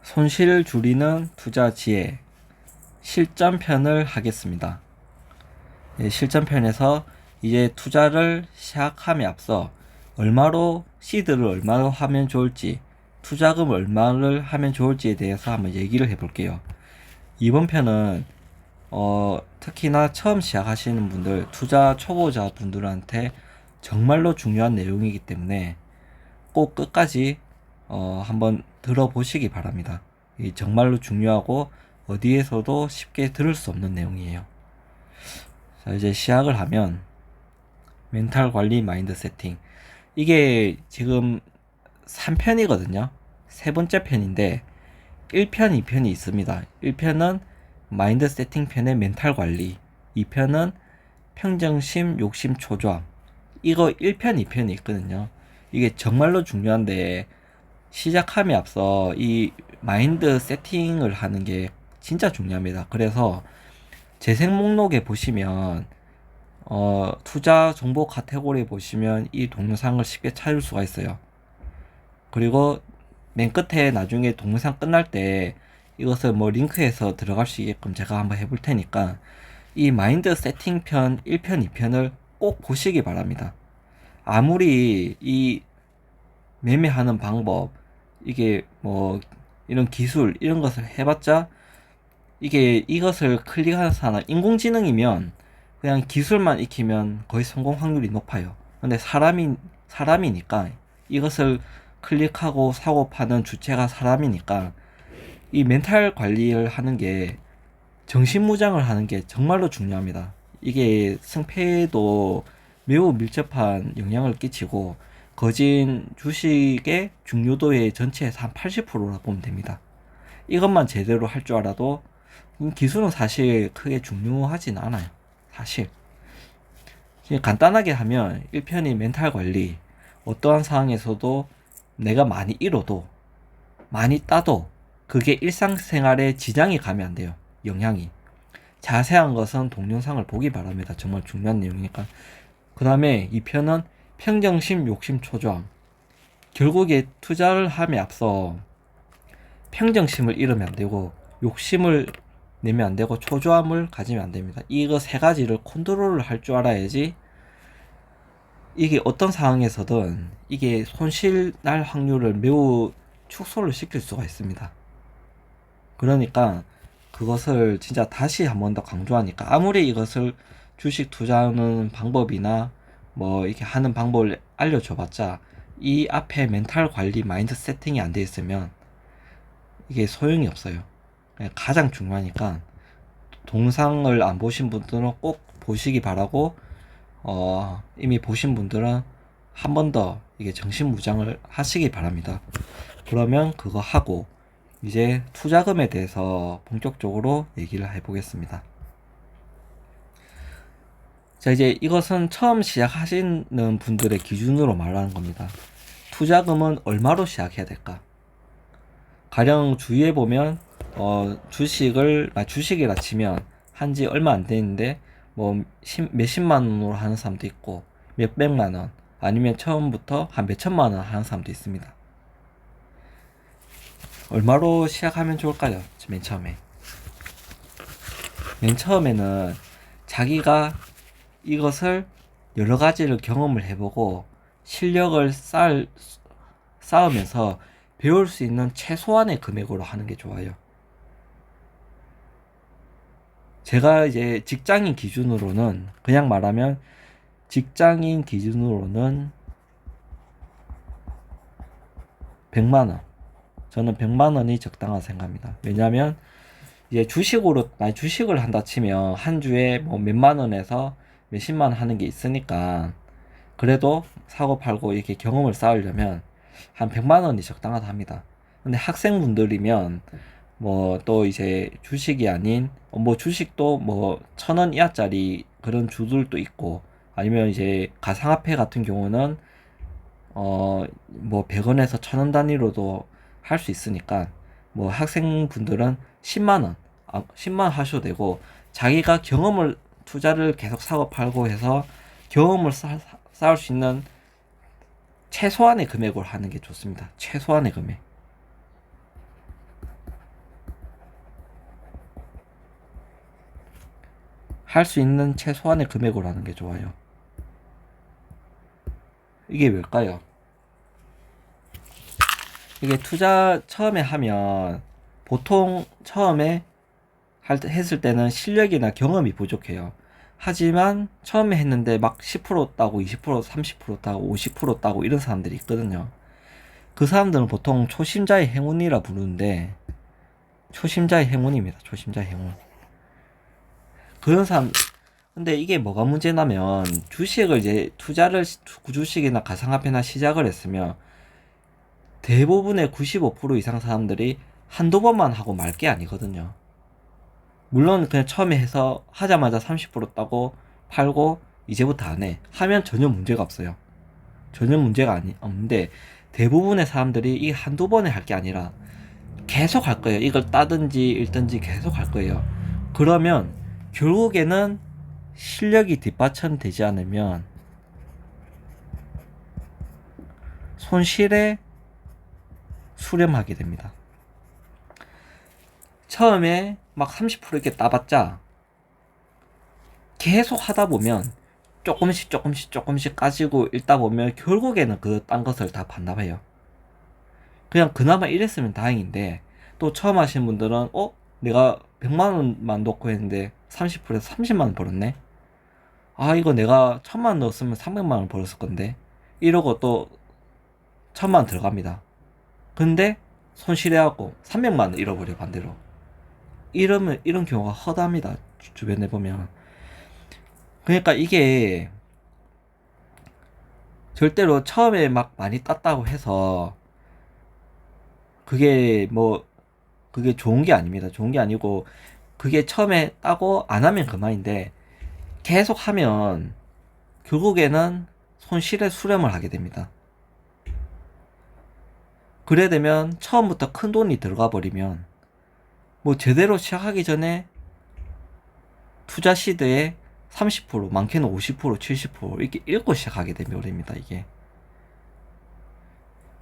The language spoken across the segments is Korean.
손실 줄이는 투자 지혜 실전편을 하겠습니다. 실전편에서 이제 투자를 시작함에 앞서 시드를 얼마로 하면 좋을지, 투자금을 얼마를 하면 좋을지에 대해서 한번 얘기를 해볼게요. 이번 편은 특히나 처음 시작하시는 분들, 투자 초보자 분들한테 정말로 중요한 내용이기 때문에 꼭 끝까지 한번 들어보시기 바랍니다. 정말로 중요하고 어디에서도 쉽게 들을 수 없는 내용이에요. 자, 이제 시작을 하면 멘탈 관리 마인드 세팅, 이게 지금 3편이거든요. 세 번째 편인데 1편, 2편이 있습니다. 1편은 마인드 세팅 편의 멘탈 관리, 2편은 평정심, 욕심, 초조함. 이거 1편, 2편이 있거든요. 이게 정말로 중요한데 시작함에 앞서 이 마인드 세팅을 하는 게 진짜 중요합니다. 그래서 재생 목록에 보시면 투자 정보 카테고리 보시면 이 동영상을 쉽게 찾을 수가 있어요. 그리고 맨 끝에 나중에 동영상 끝날 때 이것을 뭐 링크해서 들어갈 수 있게끔 제가 한번 해볼 테니까 이 마인드 세팅 편 1편, 2편을 꼭 보시기 바랍니다. 아무리 이 매매하는 방법, 이게 뭐 이런 기술 이런 것을 해봤자 이게 이것을 클릭하는 사람 인공지능이면 그냥 기술만 익히면 거의 성공 확률이 높아요. 근데 사람이니까 이것을 클릭하고 사고 파는 주체가 사람이니까 이 멘탈 관리를 하는 게, 정신무장을 하는 게 정말로 중요합니다. 이게 승패에도 매우 밀접한 영향을 끼치고 거진 주식의 중요도의 전체에서 한 80%라 보면 됩니다. 이것만 제대로 할 줄 알아도 기술은 사실 크게 중요하진 않아요. 사실 간단하게 하면 1편이 멘탈 관리, 어떠한 상황에서도 내가 많이 잃어도 많이 따도 그게 일상생활에 지장이 가면 안 돼요. 영향이. 자세한 것은 동영상을 보기 바랍니다. 정말 중요한 내용이니까. 그 다음에 2편은 평정심, 욕심, 초조함. 결국에 투자를 함에 앞서 평정심을 잃으면 안 되고 욕심을 내면 안 되고 초조함을 가지면 안 됩니다. 이거 세 가지를 컨트롤을 할 줄 알아야지 이게 어떤 상황에서든 이게 손실 날 확률을 매우 축소를 시킬 수가 있습니다. 그러니까 그것을 진짜 다시 한 번 더 강조하니까, 아무리 이것을 주식 투자하는 방법이나 뭐 이렇게 하는 방법을 알려줘봤자 이 앞에 멘탈 관리 마인드 세팅이 안 돼 있으면 이게 소용이 없어요. 가장 중요하니까 동상을 안 보신 분들은 꼭 보시기 바라고, 이미 보신 분들은 한 번 더 이게 정신무장을 하시기 바랍니다. 그러면 그거 하고 이제 투자금에 대해서 본격적으로 얘기를 해보겠습니다. 자, 이제 이것은 처음 시작하시는 분들의 기준으로 말하는 겁니다. 투자금은 얼마로 시작해야 될까? 가령 주위에 보면 주식이라 치면 한지 얼마 안 되는데 뭐 몇십만 원으로 하는 사람도 있고 몇백만 원, 아니면 처음부터 한 몇천만 원 하는 사람도 있습니다. 얼마로 시작하면 좋을까요? 맨 처음에는 자기가 이것을 여러 가지를 경험을 해보고 실력을 쌓으면서 배울 수 있는 최소한의 금액으로 하는 게 좋아요. 제가 이제 그냥 말하면 직장인 기준으로는 100만원. 저는 100만원이 적당하다고 생각합니다. 왜냐면 이제 주식을 한다 치면 한 주에 뭐 몇만 원에서 몇십만 원 하는 게 있으니까 그래도 사고 팔고 이렇게 경험을 쌓으려면 한 100만 원이 적당하다 합니다. 근데 학생분들이면 뭐 또 이제 주식이 아닌 뭐 주식도 뭐 1,000원 이하짜리 그런 주들도 있고, 아니면 이제 가상화폐 같은 경우는 뭐 100원에서 1,000원 단위로도 할 수 있으니까 뭐 학생분들은 10만 원 하셔도 되고, 자기가 투자를 계속 사고 팔고 해서 경험을 쌓을 수 있는 최소한의 금액으로 하는 게 좋습니다. 최소한의 금액. 할 수 있는 최소한의 금액으로 하는 게 좋아요. 이게 왜일까요? 이게 투자 처음에 하면 보통 처음에 했을 때는 실력이나 경험이 부족해요. 하지만 처음에 했는데 막 10% 따고 20% 30% 따고 50% 따고 이런 사람들이 있거든요. 그 사람들은 보통 초심자의 행운이라 부르는데 초심자의 행운입니다. 초심자의 행운. 그런 사람 근데 이게 뭐가 문제냐면 주식을 이제 투자를 주식이나 가상화폐나 시작을 했으면 대부분의 95% 이상 사람들이 한두 번만 하고 말 게 아니거든요. 물론 그냥 처음에 해서 하자마자 30% 따고 팔고 이제부터 안 해. 하면 전혀 문제가 없어요. 전혀 문제가 없는데 대부분의 사람들이 이 한두 번에 할 게 아니라 계속 할 거예요. 이걸 따든지 읽든지 계속 할 거예요. 그러면 결국에는 실력이 뒷받침되지 않으면 손실에 수렴하게 됩니다. 처음에 막 30% 이렇게 따봤자 계속 하다 보면 조금씩 까지고 읽다 보면 결국에는 그 딴 것을 다 반납해요. 그냥 그나마 이랬으면 다행인데 또 처음 하신 분들은 내가 100만원만 넣고 했는데 30%에서 30만원 벌었네. 아 이거 내가 1000만원 넣었으면 300만원 벌었을 건데 이러고 또 1000만원 들어갑니다. 근데 손실해갖고 300만원 잃어버려 반대로. 이런 경우가 허다합니다. 주변에 보면. 그러니까 이게 절대로 처음에 막 많이 땄다고 해서 그게 그게 좋은 게 아닙니다. 좋은 게 아니고 그게 처음에 따고 안 하면 그만인데 계속 하면 결국에는 손실에 수렴을 하게 됩니다. 그래 되면 처음부터 큰 돈이 들어가 버리면 제대로 시작하기 전에 투자 시드에 30% 많게는 50% 70% 이렇게 읽고 시작하게 됩니다. 이게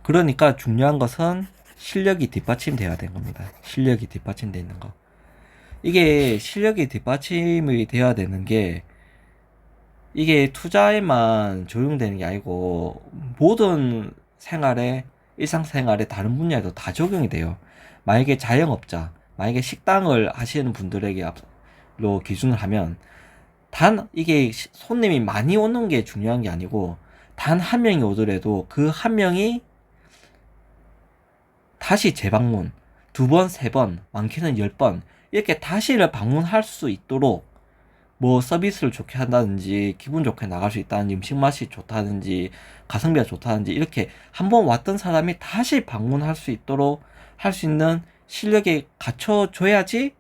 그러니까 중요한 것은 실력이 뒷받침돼야 되는 겁니다. 실력이 뒷받침되어 있는 거. 이게 실력이 뒷받침이 돼야 되는 게 이게 투자에만 적용되는 게 아니고 모든 생활에 일상생활에 다른 분야에도 다 적용이 돼요. 만약에 자영업자, 만약에 식당을 하시는 분들에게로 기준을 하면 이게 손님이 많이 오는 게 중요한 게 아니고 단 한 명이 오더라도 그 한 명이 다시 재방문 2번, 3번, 많게는 10번 이렇게 다시를 방문할 수 있도록 서비스를 좋게 한다든지 기분 좋게 나갈 수 있다든지 음식 맛이 좋다든지 가성비가 좋다든지 이렇게 한번 왔던 사람이 다시 방문할 수 있도록 할 수 있는 실력이 갖춰줘야지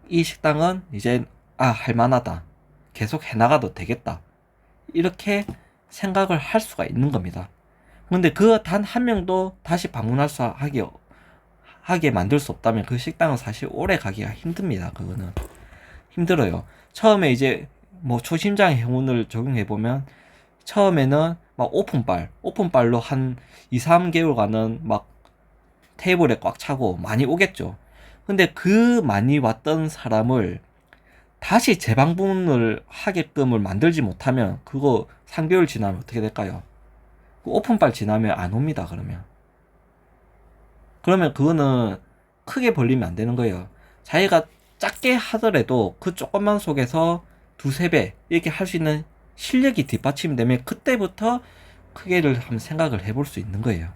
이 식당은 이제 할만하다 계속 해나가도 되겠다 이렇게 생각을 할 수가 있는 겁니다. 근데 그 단 한 명도 다시 방문할 수 하게 만들 수 없다면 그 식당은 사실 오래 가기가 힘듭니다. 그거는 힘들어요. 처음에 이제 초심자의 행운을 적용해보면 처음에는 막 오픈빨로 한 2, 3개월간은 막 테이블에 꽉 차고 많이 오겠죠. 근데 그 많이 왔던 사람을 다시 재방문을 하게끔을 만들지 못하면 그거 3개월 지나면 어떻게 될까요? 그 오픈빨 지나면 안 옵니다. 그러면 그거는 크게 벌리면 안 되는 거예요. 자기가 작게 하더라도 그 조금만 속에서 2, 3배 이렇게 할 수 있는 실력이 뒷받침되면 그때부터 크게를 한번 생각을 해볼 수 있는 거예요.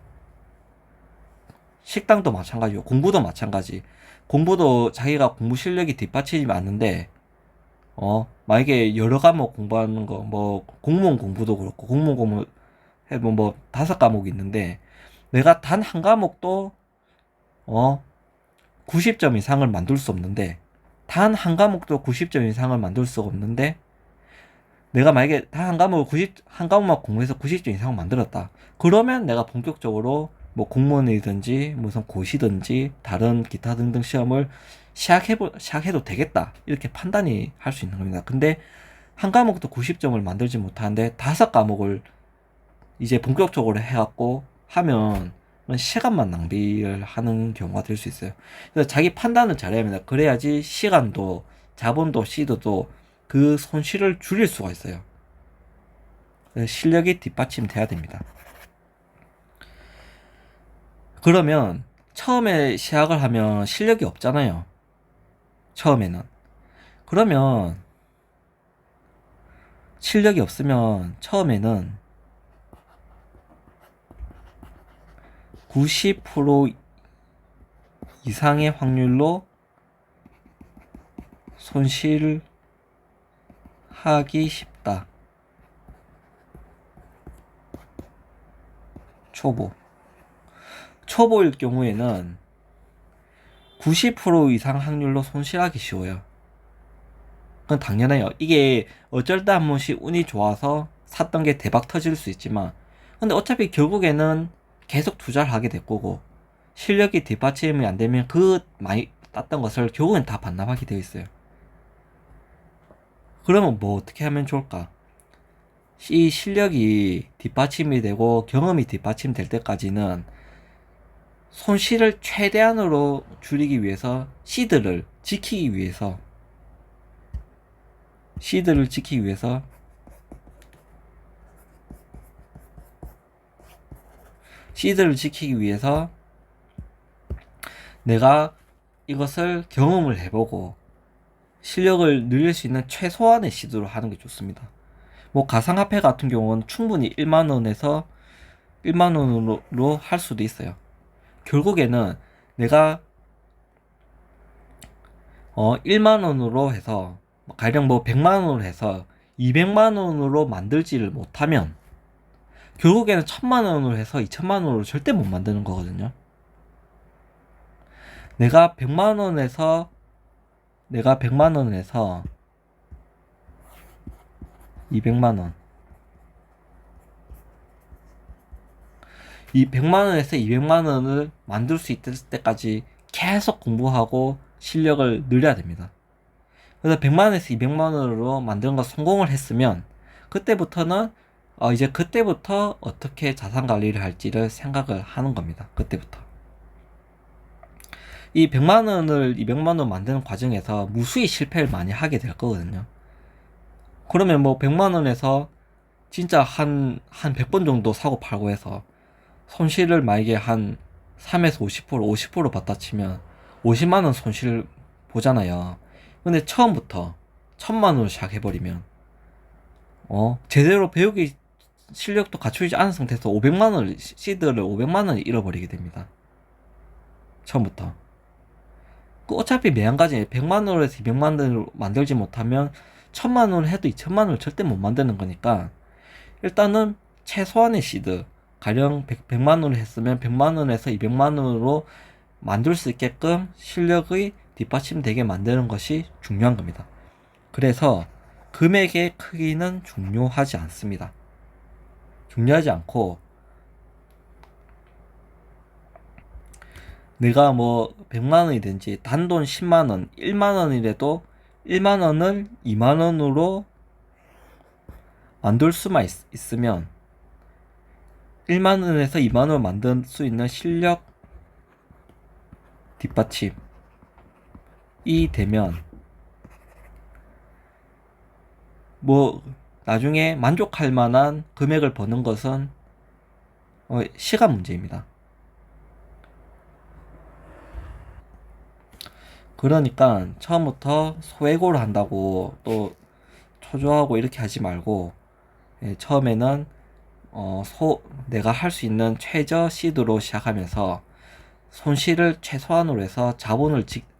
식당도 마찬가지고 공부도 마찬가지. 공부도 자기가 공부 실력이 뒷받침이 많은데 만약에 여러 과목 공부하는 거 공무원 공부도 그렇고 공무원 공부 해보면 5과목이 있는데 내가 단 한 과목도 90점 이상을 만들 수 없는데 단 한 과목도 90점 이상을 만들 수가 없는데 내가 만약에 단 한 과목만 공부해서 90점 이상을 만들었다. 그러면 내가 본격적으로 공무원이든지 무슨 고시든지 다른 기타 등등 시험을 시작해도 되겠다. 이렇게 판단이 할 수 있는 겁니다. 근데 한 과목도 90점을 만들지 못하는데 5과목을 이제 본격적으로 해갖고 하면 시간만 낭비를 하는 경우가 될 수 있어요. 그래서 자기 판단을 잘해야 합니다. 그래야지 시간도, 자본도, 시드도 그 손실을 줄일 수가 있어요. 실력이 뒷받침돼야 됩니다. 그러면 처음에 시작을 하면 실력이 없잖아요. 처음에는. 그러면 실력이 없으면 처음에는 90% 이상의 확률로 손실하기 쉽다. 초보일 경우에는 90% 이상 확률로 손실하기 쉬워요. 그건 당연해요. 이게 어쩔 때 한 번씩 운이 좋아서 샀던 게 대박 터질 수 있지만, 근데 어차피 결국에는 계속 투자를 하게 될 거고, 실력이 뒷받침이 안 되면 그 많이 땄던 것을 결국엔 다 반납하게 되어 있어요. 그러면 뭐 어떻게 하면 좋을까? 이 실력이 뒷받침이 되고 경험이 뒷받침될 때까지는 손실을 최대한으로 줄이기 위해서 시드를 지키기 위해서 내가 이것을 경험을 해보고 실력을 늘릴 수 있는 최소한의 시드로 하는 게 좋습니다. 뭐 가상화폐 같은 경우는 충분히 1만원에서 1만원으로 할 수도 있어요. 결국에는 내가 1만원으로 해서 가령 뭐 100만원으로 해서 200만원으로 만들지를 못하면 결국에는 1000만원으로 해서 2000만원으로 절대 못 만드는 거거든요. 내가 100만원에서 200만원 이 100만원에서 200만원을 만들 수 있을 때까지 계속 공부하고 실력을 늘려야 됩니다. 그래서 100만원에서 200만원으로 만드는 거 성공을 했으면 그때부터는 그때부터 어떻게 자산 관리를 할지를 생각을 하는 겁니다. 그때부터. 이 100만원을 200만원 만드는 과정에서 무수히 실패를 많이 하게 될 거거든요. 그러면 뭐 100만원에서 진짜 한 100번 정도 사고 팔고 해서 손실을 만약에 한 3에서 50% 봤다 치면 50만원 손실 보잖아요. 근데 처음부터 1000만원으로 시작해버리면 제대로 배우기 실력도 갖추지 않은 상태에서 500만원을 시드를 500만원을 잃어버리게 됩니다. 처음부터. 어차피 매한가지 100만원으로 해서 200만원으로 만들지 못하면 1000만원을 해도 2000만원을 절대 못 만드는 거니까 일단은 최소한의 시드 가령 100만원을 했으면 100만원에서 200만원으로 만들 수 있게끔 실력의 뒷받침되게 만드는 것이 중요한 겁니다. 그래서 금액의 크기는 중요하지 않습니다. 중요하지 않고 내가 뭐 100만원이든지 단돈 10만원, 1만원이라도 1만원을 2만원으로 만들 수만 있으면 1만원에서 2만원을 만들 수 있는 실력 뒷받침이 되면 뭐 나중에 만족할 만한 금액을 버는 것은 시간 문제입니다. 그러니까 처음부터 소액으로 한다고 또 초조하고 이렇게 하지 말고 처음에는 내가 할 수 있는 최저 시드로 시작하면서 손실을 최소한으로 해서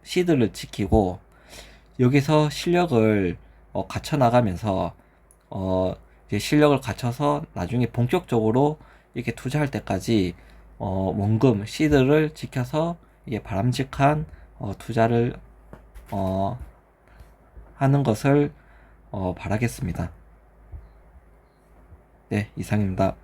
시드를 지키고 여기서 실력을 갖춰 나가면서 이제 실력을 갖춰서 나중에 본격적으로 이렇게 투자할 때까지 원금 시드를 지켜서 이게 바람직한 투자를 하는 것을 바라겠습니다. 네, 이상입니다.